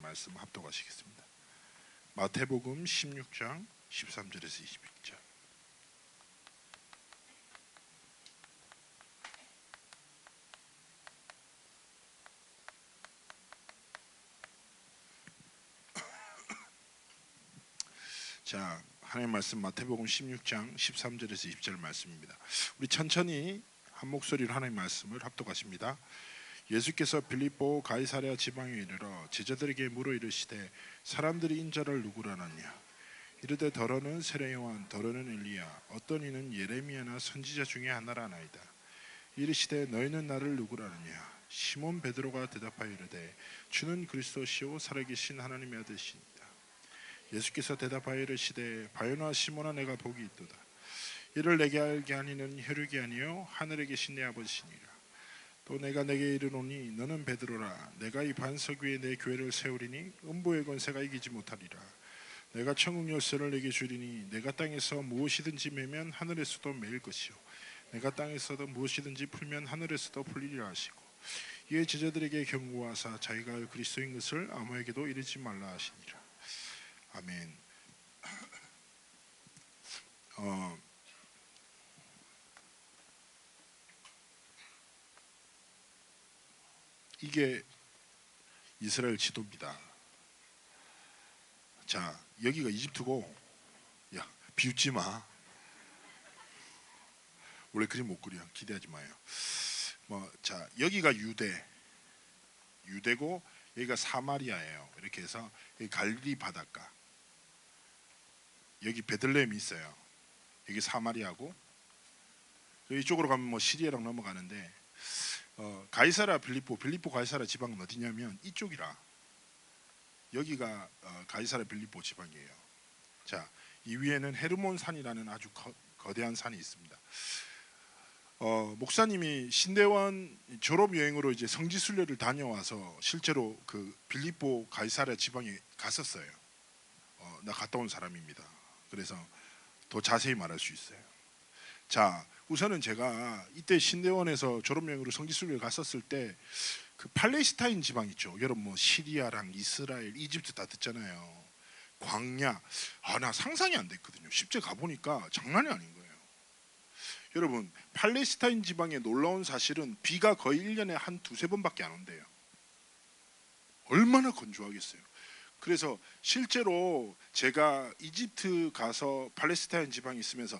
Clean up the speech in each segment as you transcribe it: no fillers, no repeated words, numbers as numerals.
말씀 합독하시겠습니다. 마태복음 16장 13절에서 21절. 자, 하나님 말씀 마태복음 16장 13절에서 20절 말씀입니다. 우리 천천히 한 목소리로 하나님 말씀을 합독하십니다. 예수께서 빌립보 가이사랴 지방에 이르러 제자들에게 물어 이르시되 사람들이 인자를 누구라느냐. 이르되 더러는 세례 요한, 더러는 엘리야, 어떤 이는 예레미야나 선지자 중에 하나라나이다. 이르시되 너희는 나를 누구라느냐. 시몬 베드로가 대답하여 이르되 주는 그리스도시요 살아계신 하나님의 아들이시니이다. 예수께서 대답하여 이르시되 바요나 시몬아, 내가 복이 있도다. 이를 내게 알게 하니는 혈육이 아니요 하늘에 계신 내 아버지시니라. 또 내가 내게 이르노니 너는 베드로라. 내가 이 반석 위에 내 교회를 세우리니 음부의 권세가 이기지 못하리라. 내가 천국 열쇠를 내게 주리니 내가 땅에서 무엇이든지 매면 하늘에서도 매일 것이요 내가 땅에서도 무엇이든지 풀면 하늘에서도 풀리리라 하시고, 이에 제자들에게 경고하사 자기가 그리스도인 것을 아무에게도 이르지 말라 하시니라. 아멘. 이게 이스라엘 지도입니다. 자, 여기가 이집트고, 야, 비웃지 마. 원래 그림 못 그려. 기대하지 마요. 자, 여기가 유대고 여기가 사마리아예요. 이렇게 해서 여기 갈릴리 바닷가. 여기 베들레헴이 있어요. 여기 사마리아고, 이쪽으로 가면 시리아랑 넘어가는데, 가이사랴 빌립보 가이사랴 지방은 어디냐면 이쪽이라. 여기가 가이사랴 빌립보 지방이에요. 자, 이 위에는 헤르몬 산이라는 아주 거대한 산이 있습니다. 목사님이 신대원 졸업 여행으로 이제 성지순례를 다녀와서 실제로 그 빌립보 가이사랴 지방에 갔었어요. 나 갔다 온 사람입니다. 그래서 더 자세히 말할 수 있어요. 자, 우선은 제가 이때 신대원에서 졸업여행으로 성지순례를 갔었을 때 그 팔레스타인 지방 있죠. 여러분 시리아랑 이스라엘, 이집트 다 듣잖아요. 광야. 나 상상이 안 됐거든요. 실제 가보니까 장난이 아닌 거예요. 여러분, 팔레스타인 지방에 놀라운 사실은 비가 거의 1년에 한 두세 번밖에 안 온대요. 얼마나 건조하겠어요. 그래서 실제로 제가 이집트 가서 팔레스타인 지방에 있으면서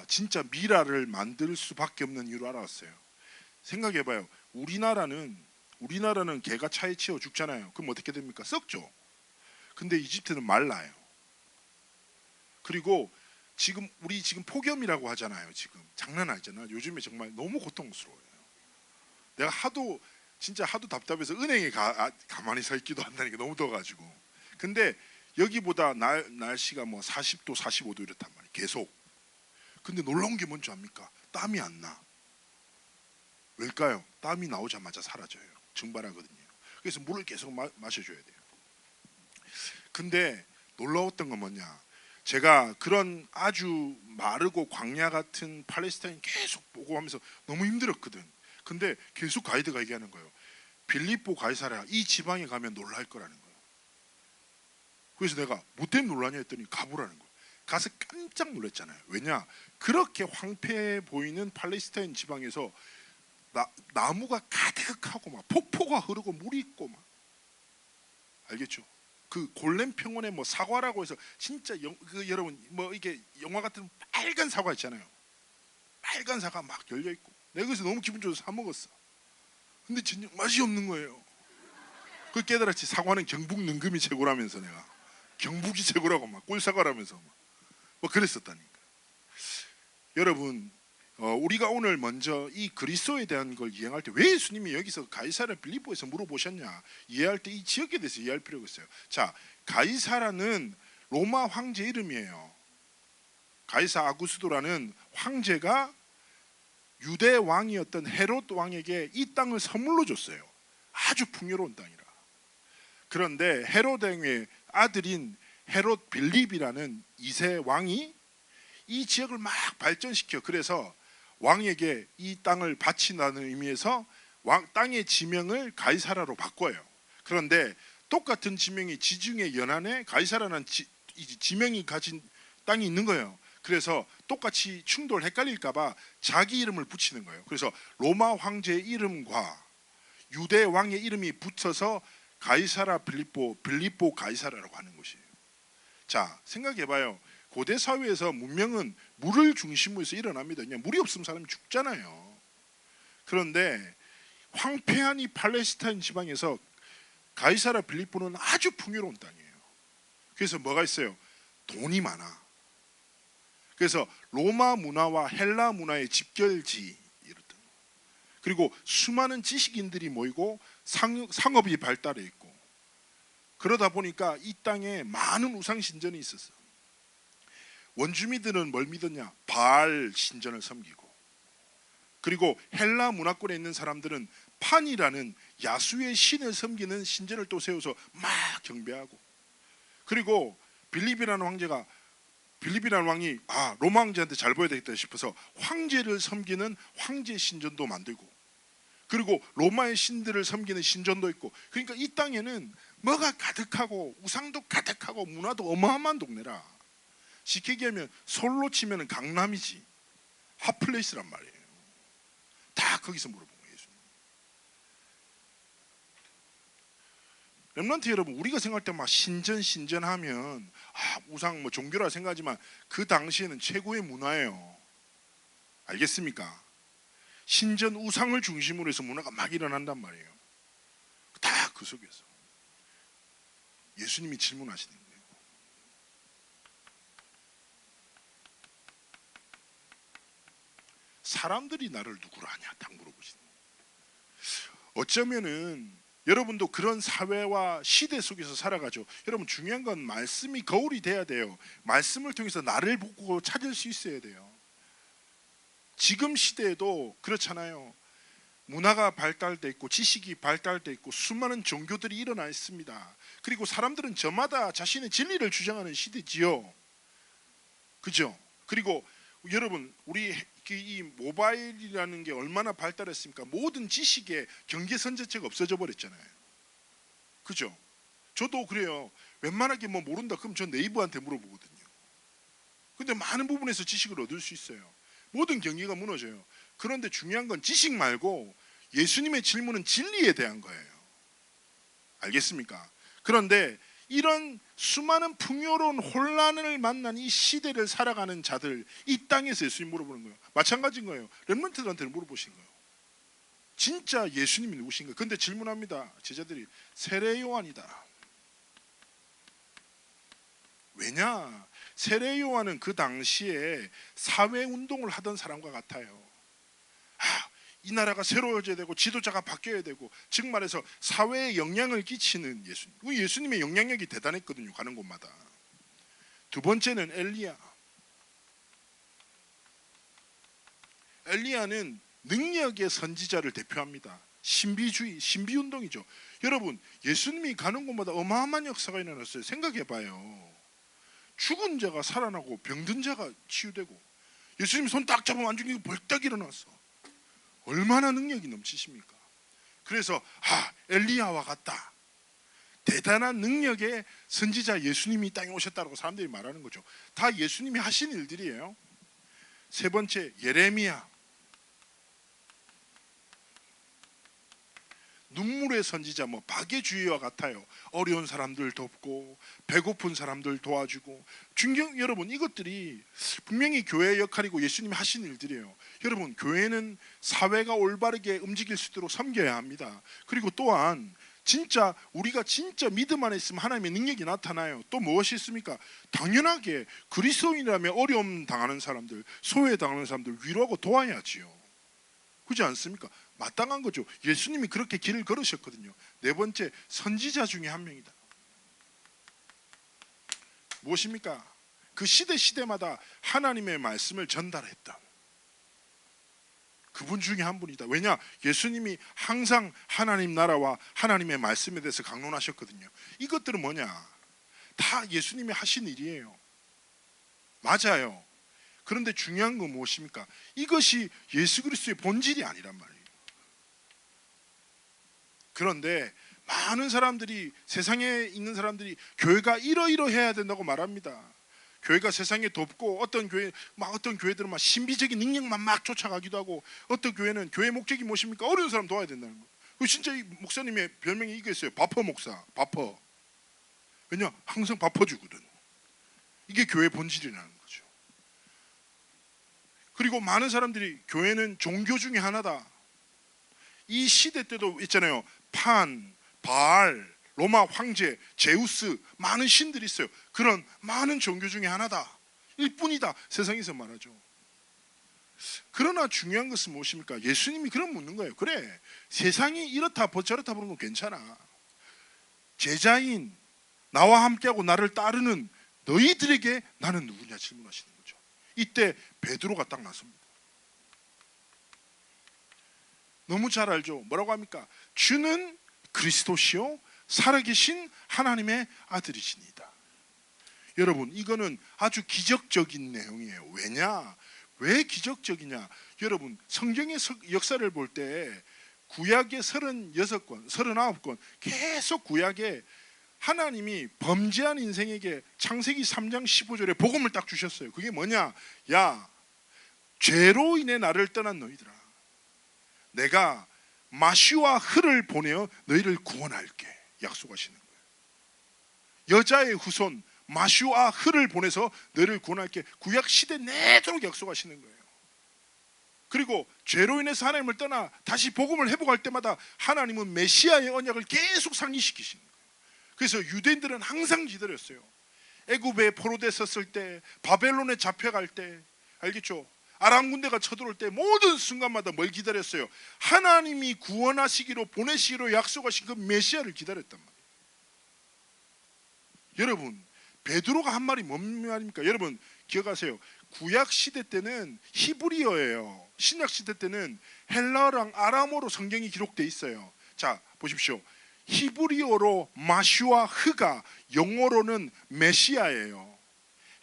진짜 미라를 만들 수밖에 없는 이유를 알았어요. 생각해봐요. 우리나라는 개가 차에 치여 죽잖아요. 그럼 어떻게 됩니까? 썩죠. 근데 이집트는 말라요. 그리고 우리 지금 폭염이라고 하잖아요. 지금 장난 아니잖아. 요즘에 정말 너무 고통스러워요. 내가 하도 답답해서 은행에 가만히 서 있기도 한다니까, 너무 더워가지고. 근데 여기보다 날씨가 40도 45도 이렇단 말이에요. 계속. 근데 놀라운 게 뭔지 압니까? 땀이 안 나. 왜일까요? 땀이 나오자마자 사라져요. 증발하거든요. 그래서 물을 계속 마셔줘야 돼요. 근데 놀라웠던 건 뭐냐, 제가 그런 아주 마르고 광야 같은 팔레스타인 계속 보고 하면서 너무 힘들었거든. 근데 계속 가이드가 얘기하는 거예요. 빌립보 가이사랴 이 지방에 가면 놀랄 거라는 거예요. 그래서 내가 뭐 때문에 놀라냐 했더니 가보라는 거예요. 가서 깜짝 놀랐잖아요. 왜냐, 그렇게 황폐해 보이는 팔레스타인 지방에서 나무가 가득하고 막 폭포가 흐르고 물이 있고 막, 알겠죠? 그 골렘 평원에 사과라고 해서 진짜 여러분 이게 영화 같은 빨간 사과 있잖아요. 빨간 사과 막 열려 있고, 내가 그래서 너무 기분 좋아서 사 먹었어. 근데 전혀 맛이 없는 거예요. 그 깨달았지. 사과는 경북 능금이 최고라면서, 내가 경북이 최고라고 막 꿀사과라면서 막 그랬었다니까. 여러분, 우리가 오늘 먼저 이 그리스도에 대한 걸 이해할 때 왜 예수님이 여기서 가이사랴 빌립보에서 물어보셨냐, 이해할 때 이 지역에 대해서 이해할 필요가 있어요. 자, 가이사라는 로마 황제 이름이에요. 가이사 아구스도라는 황제가 유대 왕이었던 헤롯 왕에게 이 땅을 선물로 줬어요. 아주 풍요로운 땅이라. 그런데 헤롯 왕의 아들인 헤롯 빌립이라는 2세 왕이 이 지역을 막 발전시켜. 그래서 왕에게 이 땅을 바친다는 의미에서 땅의 지명을 가이사라로 바꿔요. 그런데 똑같은 지명이 지중해 연안에 가이사라는 지명이 가진 땅이 있는 거예요. 그래서 똑같이 충돌 헷갈릴까봐 자기 이름을 붙이는 거예요. 그래서 로마 황제의 이름과 유대 왕의 이름이 붙어서 가이사라 빌립보 가이사라라고 하는 것이에요. 자, 생각해봐요. 고대 사회에서 문명은 물을 중심으로 해서 일어납니다. 그냥 물이 없으면 사람이 죽잖아요. 그런데 황폐한 이 팔레스타인 지방에서 가이사라 빌립보는 아주 풍요로운 땅이에요. 그래서 뭐가 있어요? 돈이 많아. 그래서 로마 문화와 헬라 문화의 집결지, 그리고 수많은 지식인들이 모이고 상업이 발달해 있고, 그러다 보니까 이 땅에 많은 우상 신전이 있었어. 원주민들은 뭘 믿었냐? 바알 신전을 섬기고, 그리고 헬라 문화권에 있는 사람들은 판이라는 야수의 신을 섬기는 신전을 또 세워서 막 경배하고, 그리고 빌립이라는 왕이 로마 황제한테 잘 보여야 되겠다 싶어서 황제를 섬기는 황제 신전도 만들고, 그리고 로마의 신들을 섬기는 신전도 있고, 그러니까 이 땅에는 뭐가 가득하고 우상도 가득하고 문화도 어마어마한 동네라. 쉽게 얘기하면 서울로 치면 강남이지, 핫플레이스란 말이에요. 다 거기서 물어본 거예요. 렘넌트 여러분, 우리가 생각할 때 막 신전하면 우상 종교라 생각하지만 그 당시에는 최고의 문화예요. 알겠습니까? 신전 우상을 중심으로 해서 문화가 막 일어난단 말이에요. 다 그 속에서 예수님이 질문하시는 거예요. 사람들이 나를 누구로 하냐 딱 물어보시는 거예요. 어쩌면은 여러분도 그런 사회와 시대 속에서 살아가죠. 여러분, 중요한 건 말씀이 거울이 돼야 돼요. 말씀을 통해서 나를 보고 찾을 수 있어야 돼요. 지금 시대에도 그렇잖아요. 문화가 발달돼 있고 지식이 발달돼 있고 수많은 종교들이 일어나 있습니다. 그리고 사람들은 저마다 자신의 진리를 주장하는 시대지요. 그죠? 그리고 여러분, 우리 이 모바일이라는 게 얼마나 발달했습니까? 모든 지식의 경계선제체가 없어져 버렸잖아요. 그죠? 저도 그래요. 웬만하게 모른다 그럼 저 네이버한테 물어보거든요. 근데 많은 부분에서 지식을 얻을 수 있어요. 모든 경계가 무너져요. 그런데 중요한 건 지식 말고 예수님의 질문은 진리에 대한 거예요. 알겠습니까? 그런데 이런 수많은 풍요로운 혼란을 만난 이 시대를 살아가는 자들, 이 땅에서 예수님 물어보는 거예요. 마찬가지인 거예요. 렘넌트들한테는 물어보신 거예요. 진짜 예수님이 누구신가? 근데 질문합니다. 제자들이 세례 요한이다. 왜냐? 세례 요한은 그 당시에 사회 운동을 하던 사람과 같아요. 이 나라가 새로워져야 되고 지도자가 바뀌어야 되고, 즉 말해서 사회에 영향을 끼치는 예수님. 예수님의 영향력이 대단했거든요. 가는 곳마다. 두 번째는 엘리야는 능력의 선지자를 대표합니다. 신비주의, 신비운동이죠. 여러분, 예수님이 가는 곳마다 어마어마한 역사가 일어났어요. 생각해봐요. 죽은 자가 살아나고 병든 자가 치유되고, 예수님 손 딱 잡으면 안 죽이고 벌떡 일어났어. 얼마나 능력이 넘치십니까? 그래서 엘리야와 같다, 대단한 능력의 선지자 예수님이 이 땅에 오셨다고 사람들이 말하는 거죠. 다 예수님이 하신 일들이에요. 세 번째, 예레미야. 눈물의 선지자, 박의 주의와 같아요. 어려운 사람들 돕고 배고픈 사람들 도와주고. 여러분, 이것들이 분명히 교회의 역할이고 예수님이 하신 일들이에요. 여러분, 교회는 사회가 올바르게 움직일 수 있도록 섬겨야 합니다. 그리고 또한 우리가 진짜 믿음 안에 있으면 하나님의 능력이 나타나요. 또 무엇이 있습니까? 당연하게 그리스도인이라면 어려움 당하는 사람들, 소외 당하는 사람들 위로하고 도와야지요. 그렇지 않습니까? 마땅한 거죠. 예수님이 그렇게 길을 걸으셨거든요. 네 번째, 선지자 중에 한 명이다. 무엇입니까? 그 시대마다 하나님의 말씀을 전달했다. 그분 중에 한 분이다. 왜냐? 예수님이 항상 하나님 나라와 하나님의 말씀에 대해서 강론하셨거든요. 이것들은 뭐냐? 다 예수님이 하신 일이에요. 맞아요. 그런데 중요한 건 무엇입니까? 이것이 예수 그리스도의 본질이 아니란 말이에요. 그런데 많은 사람들이, 세상에 있는 사람들이 교회가 이러이러해야 된다고 말합니다. 교회가 세상에 돕고, 어떤 교회들은 막 신비적인 능력만 막 쫓아가기도 하고, 어떤 교회는 교회 목적이 무엇입니까? 어려운 사람 도와야 된다는 거예요. 진짜 이 목사님의 별명이 이거였어요. 바퍼 목사. 바퍼. 왜냐? 항상 바퍼주거든. 이게 교회 본질이라는 거죠. 그리고 많은 사람들이 교회는 종교 중에 하나다. 이 시대 때도 있잖아요. 판, 바알, 로마 황제, 제우스, 많은 신들이 있어요. 그런 많은 종교 중에 하나다. 일뿐이다. 세상에서 말하죠. 그러나 중요한 것은 무엇입니까? 예수님이 그런 묻는 거예요. 그래, 세상이 이렇다 저렇다 보는 건 괜찮아. 제자인 나와 함께하고 나를 따르는 너희들에게 나는 누구냐 질문하시는 거죠. 이때 베드로가 딱 나섭니다. 너무 잘 알죠. 뭐라고 합니까? 주는 그리스도시요 살아계신 하나님의 아들이시니다. 여러분, 이거는 아주 기적적인 내용이에요. 왜냐? 왜 기적적이냐? 여러분, 성경의 역사를 볼 때 구약의 36권, 39권 계속 구약에 하나님이 범죄한 인생에게 창세기 3장 15절에 복음을 딱 주셨어요. 그게 뭐냐? 야, 죄로 인해 나를 떠난 너희들아, 내가 마시와 흐를 보내어 너희를 구원할게 약속하시는 거예요. 여자의 후손 마시와 흐를 보내서 너희를 구원할게 구약 시대 내도록 약속하시는 거예요. 그리고 죄로 인해서 하나님을 떠나 다시 복음을 회복할 때마다 하나님은 메시아의 언약을 계속 상기시키시는 거예요. 그래서 유대인들은 항상 기다렸어요. 애굽에 포로됐었을 때, 바벨론에 잡혀갈 때, 알겠죠? 아람 군대가 쳐들어올 때 모든 순간마다 뭘 기다렸어요? 하나님이 구원하시기로 보내시기로 약속하신 그 메시아를 기다렸단 말이에요. 여러분, 베드로가 한 말이 뭔 말입니까? 여러분 기억하세요. 구약 시대 때는 히브리어예요. 신약 시대 때는 헬라어랑 아람어로 성경이 기록되어 있어요. 자, 보십시오. 히브리어로 마슈아 흐가 영어로는 메시아예요.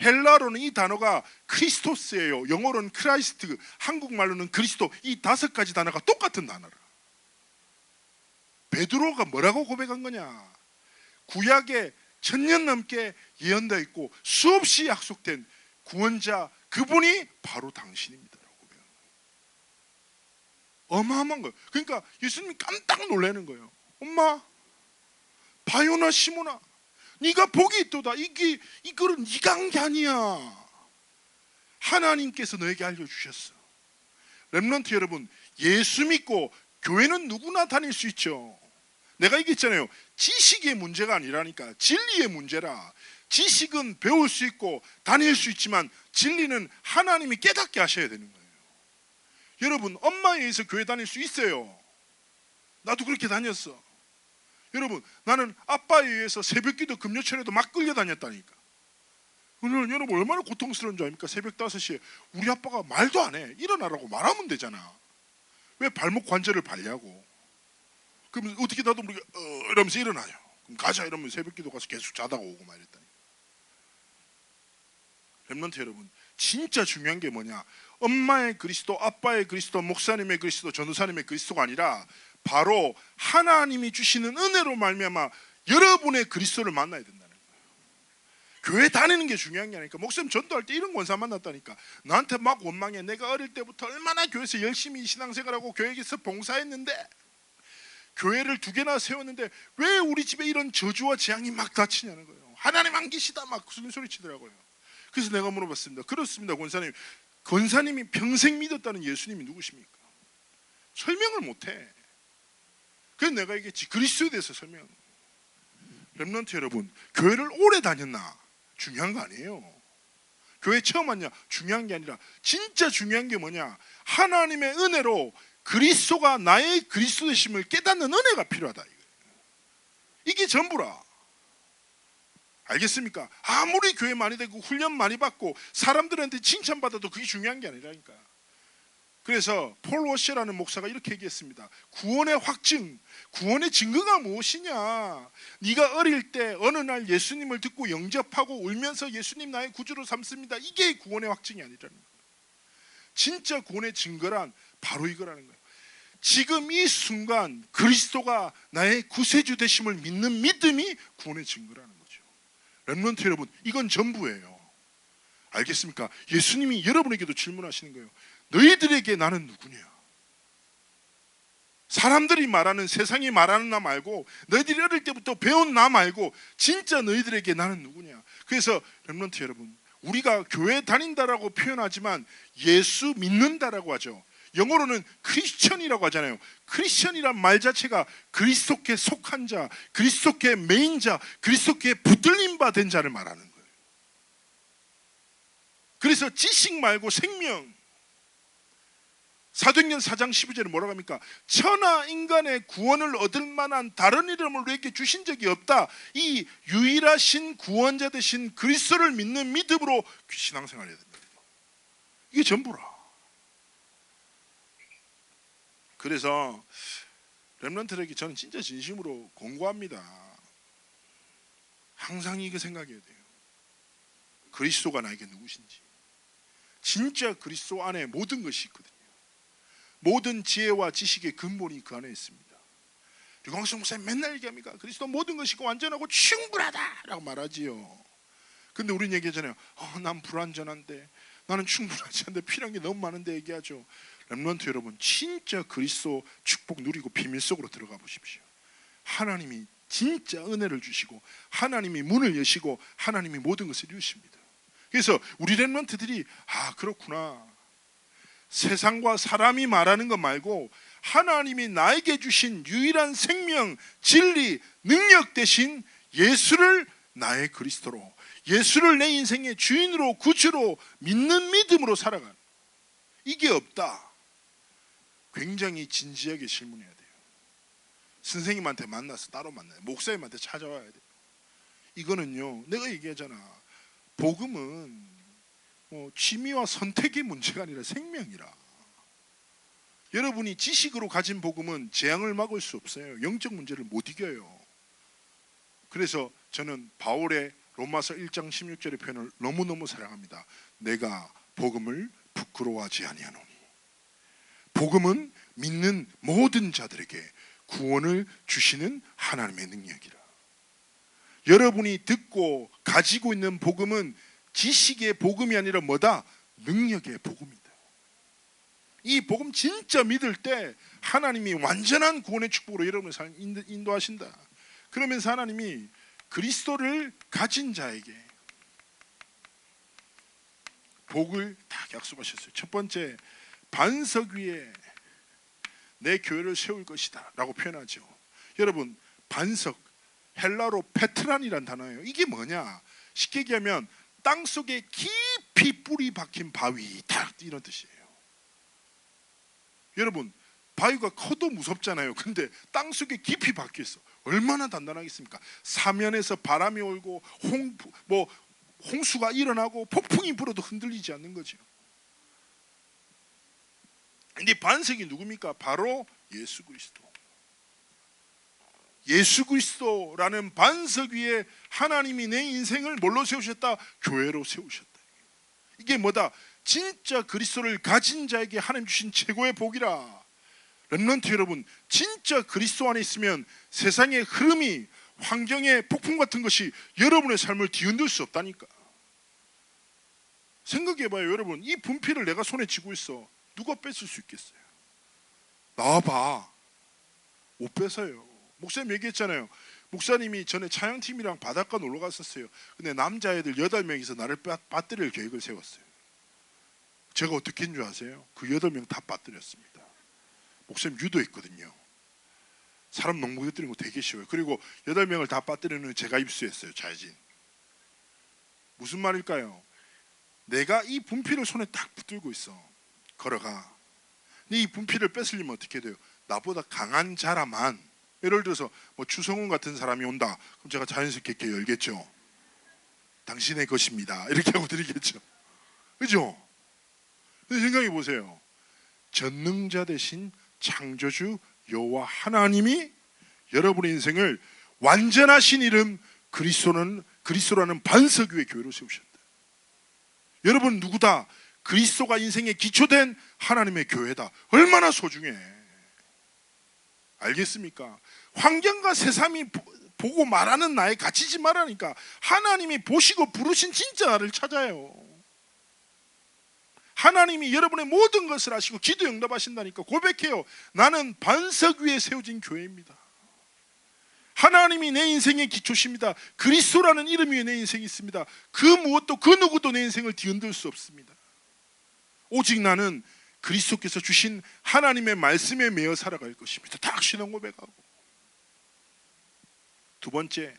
헬라어로는 이 단어가 크리스토스예요. 영어로는 크라이스트, 한국말로는 그리스도. 이 5가지 단어가 똑같은 단어라. 베드로가 뭐라고 고백한 거냐? 구약에 1000년 넘게 예언되어 있고 수없이 약속된 구원자, 그분이 바로 당신입니다 라고 고백한 거예요. 어마어마한 거예요. 그러니까 예수님이 깜짝 놀라는 거예요. 엄마, 바요나 시모나, 네가 복이 있도다. 이거는 네가 한 게 아니야. 하나님께서 너에게 알려주셨어. 렘넌트 여러분, 예수 믿고 교회는 누구나 다닐 수 있죠. 내가 얘기했잖아요. 지식의 문제가 아니라니까. 진리의 문제라. 지식은 배울 수 있고 다닐 수 있지만 진리는 하나님이 깨닫게 하셔야 되는 거예요. 여러분, 엄마에 의해서 교회 다닐 수 있어요. 나도 그렇게 다녔어. 여러분, 나는 아빠에 의해서 새벽기도 금요철에도 막 끌려다녔다니까. 오늘 여러분 얼마나 고통스러운 줄 아닙니까? 새벽 5시에 우리 아빠가 말도 안 해. 일어나라고 말하면 되잖아. 왜 발목 관절을 발냐고. 그럼 어떻게 나도 모르게 이러면서 일어나요. 그럼 가자 이러면 새벽기도 가서 계속 자다가 오고 막 이랬다니. 렘넌트 여러분, 진짜 중요한 게 뭐냐? 엄마의 그리스도, 아빠의 그리스도, 목사님의 그리스도, 전도사님의 그리스도가 아니라 바로 하나님이 주시는 은혜로 말미암아 여러분의 그리스도를 만나야 된다는 거예요. 교회 다니는 게 중요한 게 아니니까. 목사님 전도할 때 이런 권사 만났다니까. 나한테 막 원망해. 내가 어릴 때부터 얼마나 교회에서 열심히 신앙생활하고 교회에서 봉사했는데, 교회를 2개나 세웠는데 왜 우리 집에 이런 저주와 재앙이 막 닥치냐는 거예요. 하나님 안 계시다 막 소리 치더라고요. 그래서 내가 물어봤습니다. 그렇습니다, 권사님. 권사님이 평생 믿었다는 예수님이 누구십니까? 설명을 못해. 그래서 내가 얘기했지. 그리스도에 대해서 설명. 렘넌트 여러분, 교회를 오래 다녔나? 중요한 거 아니에요. 교회 처음 왔냐? 중요한 게 아니라 진짜 중요한 게 뭐냐? 하나님의 은혜로 그리스도가 나의 그리스도 되심을 깨닫는 은혜가 필요하다. 이게 전부라. 알겠습니까? 아무리 교회 많이 되고 훈련 많이 받고 사람들한테 칭찬받아도 그게 중요한 게 아니라니까. 그래서 폴 워셔라는 목사가 이렇게 얘기했습니다. 구원의 확증, 구원의 증거가 무엇이냐? 네가 어릴 때 어느 날 예수님을 듣고 영접하고 울면서 예수님 나의 구주로 삼습니다. 이게 구원의 확증이 아니라는 거예요. 진짜 구원의 증거란 바로 이거라는 거예요. 지금 이 순간 그리스도가 나의 구세주 되심을 믿는 믿음이 구원의 증거라는 거죠. 렘넌트 여러분, 이건 전부예요. 알겠습니까? 예수님이 여러분에게도 질문하시는 거예요. 너희들에게 나는 누구냐? 사람들이 말하는, 세상이 말하는 나 말고, 너희들이 어릴 때부터 배운 나 말고 진짜 너희들에게 나는 누구냐? 그래서 렘넌트 여러분, 우리가 교회 다닌다라고 표현하지만 예수 믿는다라고 하죠. 영어로는 크리스천이라고 하잖아요. 크리스천이란 말 자체가 그리스도께 속한 자, 그리스도께 메인 자, 그리스도께 붙들림 받은 자를 말하는 거예요. 그래서 지식 말고 생명. 사도행전 4장 12절에 뭐라고 합니까? 천하 인간의 구원을 얻을 만한 다른 이름을 우리에게 주신 적이 없다. 이 유일하신 구원자 되신 그리스도를 믿는 믿음으로 신앙생활을 해야 된다. 이게 전부라. 그래서 렘넌트들에게 저는 진짜 진심으로 권고합니다. 항상 이거 생각해야 돼요. 그리스도가 나에게 누구신지. 진짜 그리스도 안에 모든 것이 있거든요. 모든 지혜와 지식의 근본이 그 안에 있습니다. 류광수 목사님 맨날 얘기합니까? 그리스도 모든 것이고 완전하고 충분하다라고 말하지요. 근데 우리는 얘기하잖아요. 난 불완전한데, 나는 충분하지 않은데, 필요한 게 너무 많은데 얘기하죠. 렘넌트 여러분, 진짜 그리스도 축복 누리고 비밀 속으로 들어가 보십시오. 하나님이 진짜 은혜를 주시고, 하나님이 문을 여시고, 하나님이 모든 것을 이루십니다. 그래서 우리 렘넌트들이 그렇구나, 세상과 사람이 말하는 것 말고 하나님이 나에게 주신 유일한 생명, 진리, 능력 대신 예수를 나의 그리스도로, 예수를 내 인생의 주인으로, 구주로 믿는 믿음으로 살아가는, 이게 없다. 굉장히 진지하게 질문해야 돼요. 선생님한테 만나서 따로 만나요. 목사님한테 찾아와야 돼요. 이거는요, 내가 얘기하잖아. 복음은 취미와 선택의 문제가 아니라 생명이라. 여러분이 지식으로 가진 복음은 재앙을 막을 수 없어요. 영적 문제를 못 이겨요. 그래서 저는 바울의 로마서 1장 16절의 표현을 너무너무 사랑합니다. 내가 복음을 부끄러워하지 아니하노니. 복음은 믿는 모든 자들에게 구원을 주시는 하나님의 능력이라. 여러분이 듣고 가지고 있는 복음은 지식의 복음이 아니라 뭐다? 능력의 복음이다. 이 복음 진짜 믿을 때 하나님이 완전한 구원의 축복으로 여러분의 삶을 인도하신다. 그러면서 하나님이 그리스도를 가진 자에게 복을 다 약속하셨어요. 첫 번째, 반석 위에 내 교회를 세울 것이다 라고 표현하죠. 여러분, 반석, 헬라로 페트란이란 단어예요. 이게 뭐냐? 쉽게 얘기하면 땅속에 깊이 뿌리 박힌 바위, 딱 이런 뜻이에요. 여러분, 바위가 커도 무섭잖아요. 근데 땅속에 깊이 박혀 있어. 얼마나 단단하겠습니까? 사면에서 바람이 올고 홍수가 일어나고 폭풍이 불어도 흔들리지 않는 거죠. 근데 반석이 누굽니까? 바로 예수 그리스도. 예수 그리스도라는 반석 위에 하나님이 내 인생을 뭘로 세우셨다? 교회로 세우셨다. 이게 뭐다? 진짜 그리스도를 가진 자에게 하나님 주신 최고의 복이라. 렘넌트 여러분, 진짜 그리스도 안에 있으면 세상의 흐름이, 환경의 폭풍 같은 것이 여러분의 삶을 뒤흔들 수 없다니까. 생각해봐요. 여러분, 이 분필을 내가 손에 쥐고 있어. 누가 뺏을 수 있겠어요? 나와봐. 못 뺏어요. 목사님 얘기했잖아요. 목사님이 전에 차영팀이랑 바닷가 놀러 갔었어요. 근데 남자애들 8명이서 나를 빠뜨릴 계획을 세웠어요. 제가 어떻게 했는 줄 아세요? 그 8명 다 빠뜨렸습니다. 목사님 유도했거든요. 사람 농부에 뜨는 거 되게 쉬워요. 그리고 8명을 다 빠뜨리는 제가 입수했어요. 자진. 무슨 말일까요? 내가 이 분필을 손에 딱 붙들고 있어. 걸어가. 근데 이 분필을 뺏으려면 어떻게 돼요? 나보다 강한 자라만, 예를 들어서 추성훈 같은 사람이 온다. 그럼 제가 자연스럽게 이렇게 열겠죠. 당신의 것입니다. 이렇게 하고 드리겠죠. 그죠? 근데 생각해 보세요. 전능자 대신 창조주 여호와 하나님이 여러분의 인생을 완전하신 이름 그리스도라는 반석 위에 교회로 세우셨다. 여러분 누구다? 그리스도가 인생의 기초된 하나님의 교회다. 얼마나 소중해. 알겠습니까? 환경과 세상이 보고 말하는 나에 갇히지 말라니까. 하나님이 보시고 부르신 진짜 나를 찾아요. 하나님이 여러분의 모든 것을 아시고 기도 응답하신다니까. 고백해요. 나는 반석 위에 세워진 교회입니다. 하나님이 내 인생의 기초십니다. 그리스도라는 이름 위에 내 인생이 있습니다. 그 무엇도 그 누구도 내 인생을 뒤흔들 수 없습니다. 오직 나는 그리스도께서 주신 하나님의 말씀에 매여 살아갈 것입니다. 딱 신앙 고백하고. 두 번째,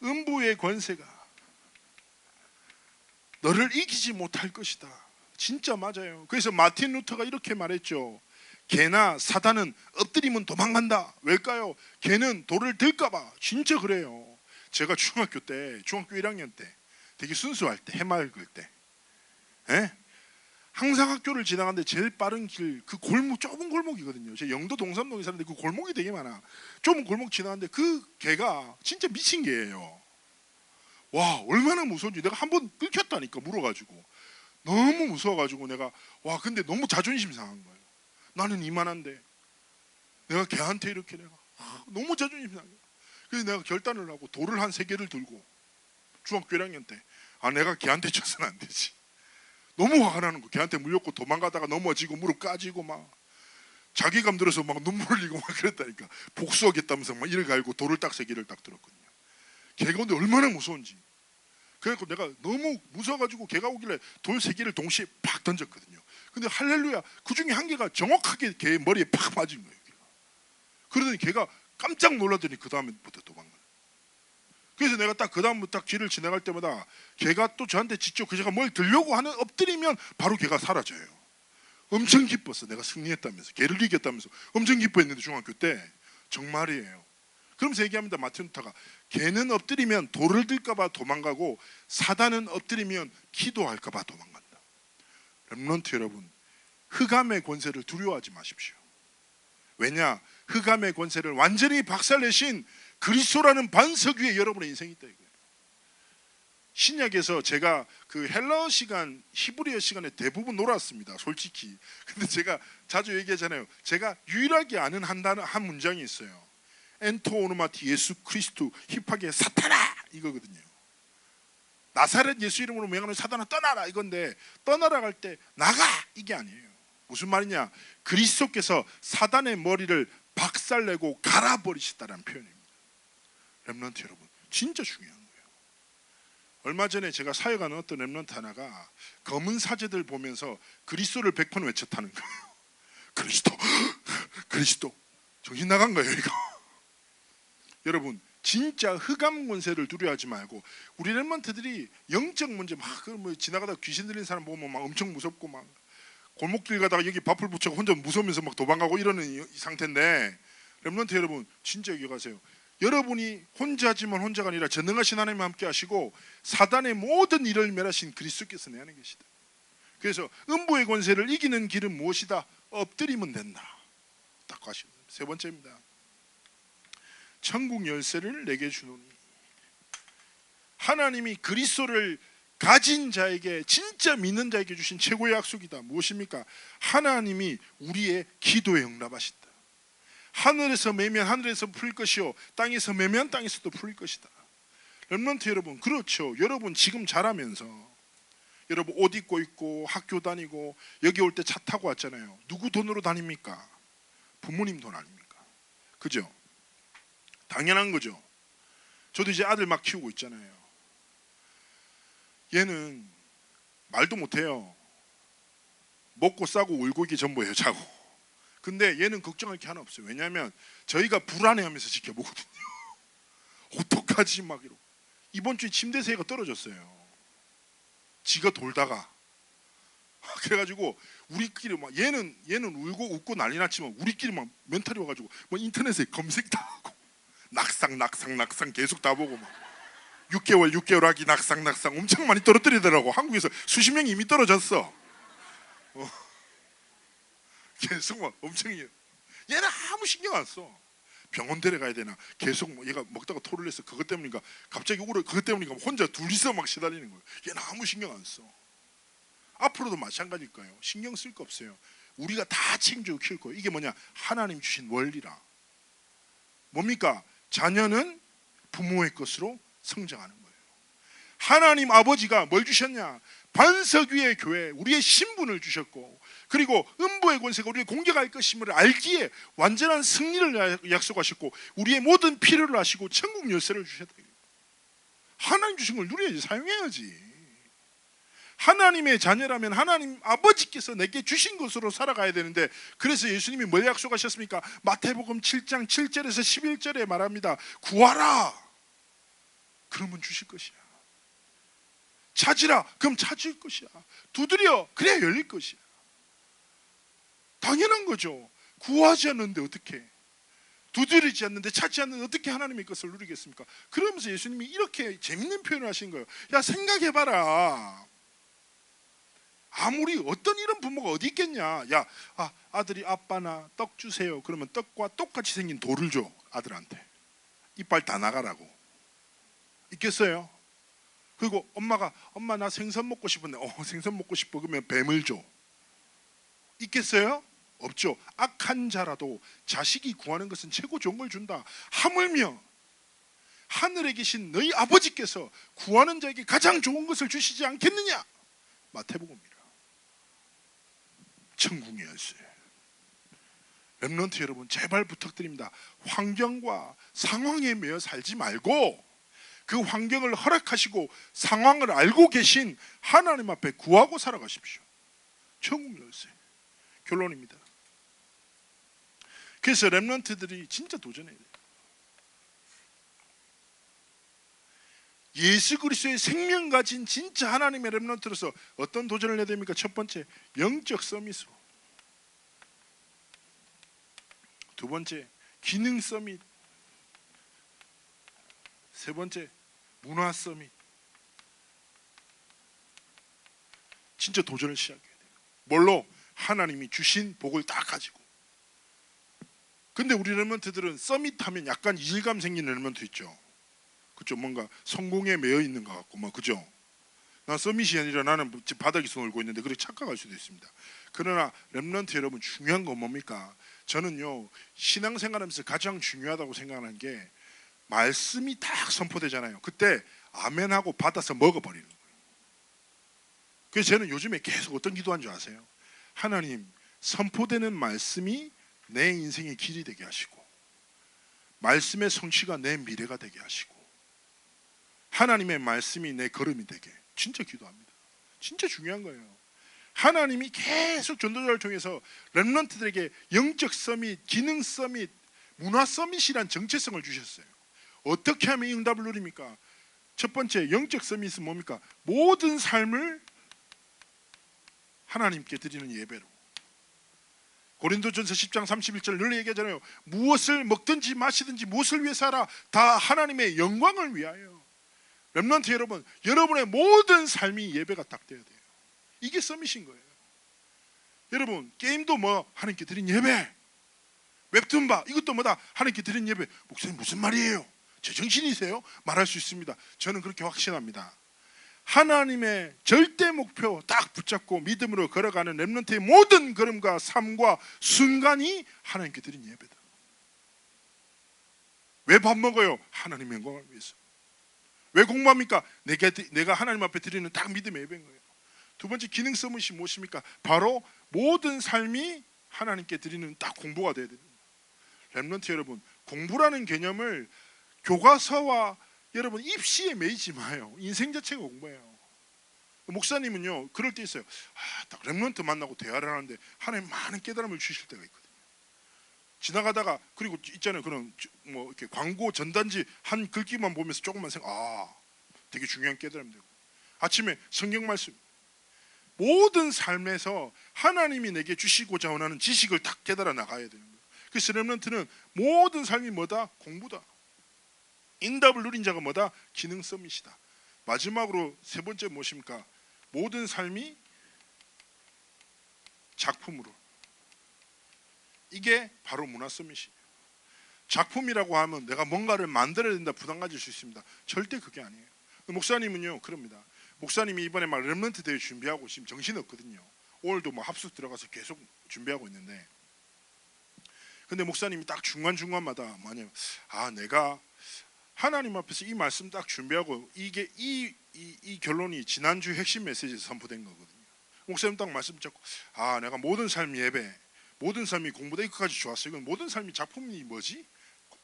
음부의 권세가 너를 이기지 못할 것이다. 진짜 맞아요. 그래서 마틴 루터가 이렇게 말했죠. 개나 사단은 엎드리면 도망간다. 왜일까요? 개는 돌을 들까봐. 진짜 그래요. 제가 중학교 1학년 때 되게 순수할 때, 해맑을 때, 항상 학교를 지나가는데 제일 빠른 길, 그 골목, 좁은 골목이거든요. 제 영도 동삼동에 사는데 그 골목이 되게 많아. 좁은 골목 지나가는데 그 개가 진짜 미친 개예요. 와, 얼마나 무서운지. 내가 한번 끊겼다니까, 물어가지고. 너무 무서워가지고 내가, 와, 근데 너무 자존심 상한 거예요. 나는 이만한데 내가 걔한테 이렇게 내가 너무 자존심 상해. 그래서 내가 결단을 하고 돌을 한 3개를 들고, 중학교 1학년 때, 내가 걔한테 쳐서는 안 되지. 너무 화가 나는 거. 걔한테 물렸고 도망가다가 넘어지고 무릎 까지고 막 자괴감 들어서 막 눈물 흘리고 막 그랬다니까. 복수하겠다면서 막 이를 갈고 돌을 딱 3개를 딱 들었거든요. 걔가 근데 얼마나 무서운지. 그래서 내가 너무 무서워가지고 걔가 오길래 돌 3개를 동시에 팍 던졌거든요. 근데 할렐루야, 그 중에 한 개가 정확하게 걔 머리에 팍 맞은 거예요. 걔가. 그러더니 걔가 깜짝 놀라더니 그 다음부터 도망가요. 그래서 내가 딱 그 다음부터 딱 길을 지나갈 때마다 걔가 또 저한테 직접 그 제가 뭘 들려고 하는 엎드리면 바로 걔가 사라져요. 엄청 기뻤어. 내가 승리했다면서, 걔를 이겼다면서 엄청 기뻐했는데 중학교 때. 정말이에요. 그러면서 얘기합니다. 마틴 루터가 개는 엎드리면 돌을 들까봐 도망가고 사단은 엎드리면 기도할까봐 도망간다. 렘넌트 여러분, 흑암의 권세를 두려워하지 마십시오. 왜냐? 흑암의 권세를 완전히 박살내신 그리스도라는 반석 위에 여러분의 인생이 있다 이거예요. 신약에서 제가 그 헬라어 시간, 히브리어 시간에 대부분 놀았습니다. 솔직히. 근데 제가 자주 얘기하잖아요. 제가 유일하게 아는 한 문장이 있어요. 엔토 오노마티 예수 크리스ቱ 힙하게 사탄아 이거거든요. 나사렛 예수 이름으로 명하는 사탄아 떠나라 이건데, 떠나라 할 때 나가 이게 아니에요. 무슨 말이냐? 그리스도께서 사단의 머리를 박살내고 갈아버리시다라는 표현입니다. 렘넌트 여러분, 진짜 중요한 거예요. 얼마 전에 제가 사역하는 어떤 렘넌트 하나가 검은 사제들 보면서 그리스도를 100번 외쳤다는 거예요. 그리스도, 그리스도. 정신 나간 거예요 이거. 여러분, 진짜 흑암 권세를 두려워하지 말고, 우리 렘넌트들이 영적 문제 막 뭐 지나가다 귀신 들린 사람 보면 막 엄청 무섭고 막 골목길 가다가 여기 밥을 붙여고 혼자 무서우면서 막 도망가고 이러는 이 상태인데, 렘넌트 여러분 진짜 기억하세요. 여러분이 혼자지만 혼자가 아니라 전능하신 하나님과 함께 하시고 사단의 모든 일을 멸하신 그리스도께서 내 안에 계시다. 그래서 음부의 권세를 이기는 길은 무엇이다? 엎드리면 된다. 딱 가시면. 세 번째입니다. 천국 열쇠를 내게 주노니. 하나님이 그리스도를 가진 자에게, 진짜 믿는 자에게 주신 최고의 약속이다. 무엇입니까? 하나님이 우리의 기도에 응답하신다. 하늘에서 매면 하늘에서 풀릴 것이요 땅에서 매면 땅에서도 풀릴 것이다. 렘넌트 여러분, 그렇죠. 여러분 지금 잘하면서 여러분 옷 입고 있고 학교 다니고 여기 올 때 차 타고 왔잖아요. 누구 돈으로 다닙니까? 부모님 돈 아닙니까? 그죠? 당연한 거죠. 저도 이제 아들 막 키우고 있잖아요. 얘는 말도 못해요. 먹고 싸고 울고 이게 전부예요. 자고. 근데 얘는 걱정할 게 하나 없어요. 왜냐하면 저희가 불안해하면서 지켜보거든요. 어떡하지 막 이러고. 이번 주에 침대세가 떨어졌어요. 지가 돌다가. 그래가지고 우리끼리 막 얘는 울고 웃고 난리 났지만 우리끼리 막 멘탈이 와가지고 뭐 인터넷에 검색 다 하고 낙상 계속 다 보고 막 6개월 하기 낙상 엄청 많이 떨어뜨리더라고. 한국에서 수십 명이 이미 떨어졌어. 계속 막 엄청. 얘는 아무 신경 안 써. 병원 데려가야 되나 계속 얘가 먹다가 토를 해서 그것 때문인가 갑자기 울어. 그것 때문인가 혼자 둘이서 막 시달리는 거예요. 얘는 아무 신경 안 써. 앞으로도 마찬가지일 거예요. 신경 쓸 거 없어요. 우리가 다 책임지고 키울 거예요. 이게 뭐냐? 하나님 주신 원리라. 뭡니까? 자녀는 부모의 것으로 성장하는 거예요. 하나님 아버지가 뭘 주셨냐? 반석 위의 교회, 우리의 신분을 주셨고, 그리고 음부의 권세가 우리의 공격할 것임을 알기에 완전한 승리를 약속하셨고, 우리의 모든 필요를 아시고 천국 열쇠를 주셨다. 하나님 주신 걸 누려야지, 사용해야지. 하나님의 자녀라면 하나님 아버지께서 내게 주신 것으로 살아가야 되는데, 그래서 예수님이 뭘 약속하셨습니까? 마태복음 7장 7절에서 11절에 말합니다. 구하라, 그러면 주실 것이야. 찾으라, 그럼 찾을 것이야. 두드려, 그래야 열릴 것이야. 당연한 거죠. 구하지 않는데 어떻게, 두드리지 않는데 찾지 않는데 어떻게 하나님의 것을 누리겠습니까? 그러면서 예수님이 이렇게 재밌는 표현을 하신 거예요. 야, 생각해봐라. 아무리 어떤 이런 부모가 어디 있겠냐. 야, 아들이 아빠나 떡 주세요. 그러면 떡과 똑같이 생긴 돌을 줘, 아들한테. 이빨 다 나가라고. 있겠어요? 그리고 엄마가, 엄마 나 생선 먹고 싶은데, 생선 먹고 싶어. 그러면 뱀을 줘. 있겠어요? 없죠. 악한 자라도 자식이 구하는 것은 최고 좋은 걸 준다. 하물며 하늘에 계신 너희 아버지께서 구하는 자에게 가장 좋은 것을 주시지 않겠느냐. 마태복음이라. 천국의 열쇠. 렘넌트 여러분, 제발 부탁드립니다. 환경과 상황에 매여 살지 말고 그 환경을 허락하시고 상황을 알고 계신 하나님 앞에 구하고 살아가십시오. 천국 열쇠. 결론입니다. 그래서 렘넌트들이 진짜 도전해야 돼요. 예수 그리스도의 생명 가진 진짜 하나님의 렘넌트로서 어떤 도전을 해야 됩니까? 첫 번째, 영적 서밋으로. 두 번째, 기능 서밋. 세 번째, 문화 서밋. 진짜 도전을 시작해야 돼요. 뭘로? 하나님이 주신 복을 다 가지고. 근데 우리 렘넌트들은 서밋 하면 약간 이질감 생기는 렘넌트 있죠. 그죠? 뭔가 성공에 매여 있는 것 같고, 그죠? 나 서밋이 아니라 나는 집 바닥에서 놀고 있는데, 그렇게 착각할 수도 있습니다. 그러나 렘넌트 여러분, 중요한 건 뭡니까? 저는요, 신앙생활하면서 가장 중요하다고 생각하는 게 말씀이 딱 선포되잖아요. 그때 아멘하고 받아서 먹어버리는 거예요. 그래서 저는 요즘에 계속 어떤 기도한 줄 아세요? 하나님, 선포되는 말씀이 내 인생의 길이 되게 하시고, 말씀의 성취가 내 미래가 되게 하시고, 하나님의 말씀이 내 걸음이 되게. 진짜 기도합니다. 진짜 중요한 거예요. 하나님이 계속 전도자를 통해서 렘넌트들에게 영적 서밋, 기능 서밋, 문화 서밋이란 정체성을 주셨어요. 어떻게 하면 이 응답을 누립니까? 첫 번째, 영적 서밋은 뭡니까? 모든 삶을 하나님께 드리는 예배로. 고린도전서 10장 31절 늘 얘기하잖아요. 무엇을 먹든지 마시든지 무엇을 위해서 하라. 다 하나님의 영광을 위하여. 렘넌트 여러분, 여러분의 모든 삶이 예배가 딱 돼야 돼요. 이게 서밋인 거예요. 여러분, 게임도 하나님께 드린 예배, 웹툰 봐, 이것도 하나님께 드린 예배. 목사님 무슨 말이에요? 제정신이세요? 말할 수 있습니다. 저는 그렇게 확신합니다. 하나님의 절대 목표 딱 붙잡고 믿음으로 걸어가는 렘넌트의 모든 걸음과 삶과 순간이 하나님께 드린 예배다. 왜 밥 먹어요? 하나님의 영광을 위해서. 왜 공부합니까? 내가 하나님 앞에 드리는 딱 믿음의 예배인 거예요. 두 번째, 기능 서밋이 무엇입니까? 바로 모든 삶이 하나님께 드리는 딱 공부가 돼야 됩니다. 렘넌트 여러분, 공부라는 개념을 교과서와 여러분 입시에 매이지 마요. 인생 자체가 공부예요. 목사님은요, 그럴 때 있어요. 딱 렘넌트 만나고 대화를 하는데 하나님 많은 깨달음을 주실 때가 있거든요. 지나가다가, 그리고 있잖아요, 그런 이렇게 광고 전단지 한 글귀만 보면서 조금만 되게 중요한 깨달음 되고, 아침에 성경 말씀, 모든 삶에서 하나님이 내게 주시고자 원하는 지식을 딱 깨달아 나가야 되는 거예요. 그래서 렘넌트는 모든 삶이 공부다. 응답을 누린 자가 기능 서밋이다. 마지막으로 세 번째 무엇입니까? 모든 삶이 작품으로. 이게 바로 문화 서밋이에요. 작품이라고 하면 내가 뭔가를 만들어야 된다 부담 가질 수 있습니다. 절대 그게 아니에요. 목사님은요, 그럽니다. 목사님이 이번에 렘넌트 대회 준비하고 지금 정신없거든요. 오늘도 뭐 합숙 들어가서 계속 준비하고 있는데, 근데 목사님이 딱 중간중간마다 만약 내가 하나님 앞에서 이 말씀 딱 준비하고 이게 이 결론이 지난주 핵심 메시지에서 선포된 거거든요. 목사님 딱 말씀 잡고 내가 모든 삶이 예배, 모든 삶이 공부다, 이거까지 좋았어요. 이건 모든 삶이 작품이 뭐지?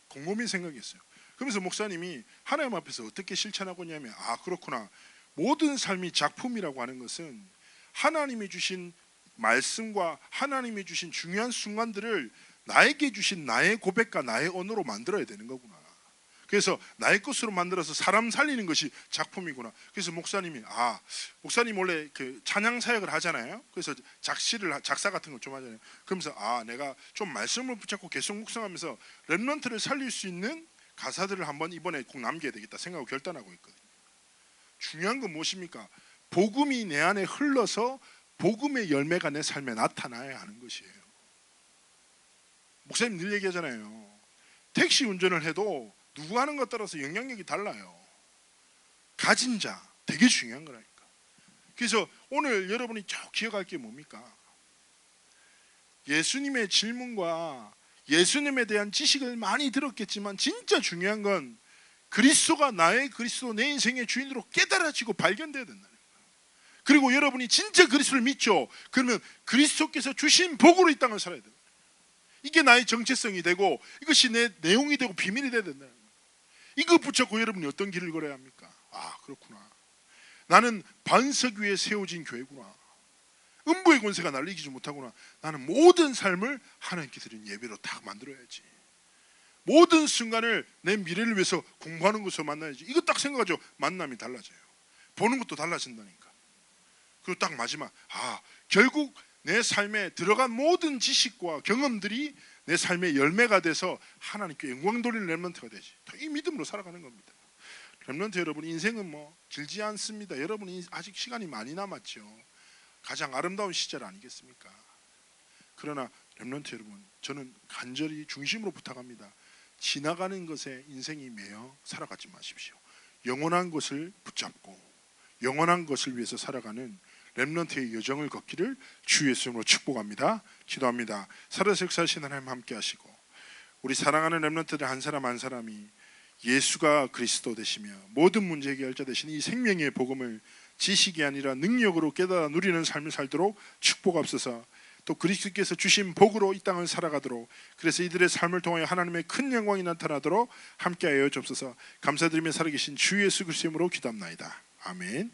곰곰이 생각했어요. 그러면서 목사님이 하나님 앞에서 어떻게 실천하고 있냐면 그렇구나, 모든 삶이 작품이라고 하는 것은 하나님이 주신 말씀과 하나님이 주신 중요한 순간들을 나에게 주신 나의 고백과 나의 언어로 만들어야 되는 거구나. 그래서 나의 것으로 만들어서 사람 살리는 것이 작품이구나. 그래서 목사님이 목사님 원래 그 찬양 사역을 하잖아요. 그래서 작사 같은 걸 좀 하잖아요. 그러면서 내가 좀 말씀을 붙잡고 계속 묵상하면서 렘넌트를 살릴 수 있는 가사들을 한번 이번에 꼭 남겨야 되겠다 생각하고 결단하고 있거든요. 중요한 건 무엇입니까? 복음이 내 안에 흘러서 복음의 열매가 내 삶에 나타나야 하는 것이에요. 목사님 늘 얘기하잖아요. 택시 운전을 해도 누구 하는 것 따라서 영향력이 달라요. 가진 자 되게 중요한 거라니까. 그래서 오늘 여러분이 쭉 기억할 게 뭡니까? 예수님의 질문과 예수님에 대한 지식을 많이 들었겠지만 진짜 중요한 건 그리스도가 나의 그리스도, 내 인생의 주인으로 깨달아지고 발견돼야 된다는 거예요. 그리고 여러분이 진짜 그리스도를 믿죠? 그러면 그리스도께서 주신 복으로 이 땅을 살아야 돼요. 이게 나의 정체성이 되고 이것이 내 내용이 되고 비밀이 돼야 된다는 거예요. 이거 붙잡고 여러분이 어떤 길을 걸어야 합니까? 그렇구나, 나는 반석 위에 세워진 교회구나. 음부의 권세가 나를 이기지 못하구나. 나는 모든 삶을 하나님께 드린 예배로 딱 만들어야지. 모든 순간을 내 미래를 위해서 공부하는 것으로 만나야지. 이거 딱 생각하죠. 만남이 달라져요. 보는 것도 달라진다니까. 그리고 딱 마지막 결국 내 삶에 들어간 모든 지식과 경험들이 내 삶의 열매가 돼서 하나님께 영광 돌리는 렘넌트가 되지. 이 믿음으로 살아가는 겁니다. 렘넌트 여러분, 인생은 길지 않습니다. 여러분이 아직 시간이 많이 남았죠. 가장 아름다운 시절 아니겠습니까? 그러나 렘넌트 여러분, 저는 간절히 중심으로 부탁합니다. 지나가는 것에 인생이 매여 살아가지 마십시오. 영원한 것을 붙잡고 영원한 것을 위해서 살아가는 렘넌트의 여정을 걷기를 주 예수님으로 축복합니다. 기도합니다. 살아서 역사하시는 하나님 함께 하시고, 우리 사랑하는 렘넌트들 한 사람 한 사람이 예수가 그리스도 되시며 모든 문제 해결자 되신 이 생명의 복음을 지식이 아니라 능력으로 깨달아 누리는 삶을 살도록 축복하옵소서. 또 그리스도께서 주신 복으로 이 땅을 살아가도록, 그래서 이들의 삶을 통하여 하나님의 큰 영광이 나타나도록 함께하여 주옵소서. 감사드리며 살아계신 주 예수 그리스도의 이름으로 기도합나이다. 아멘.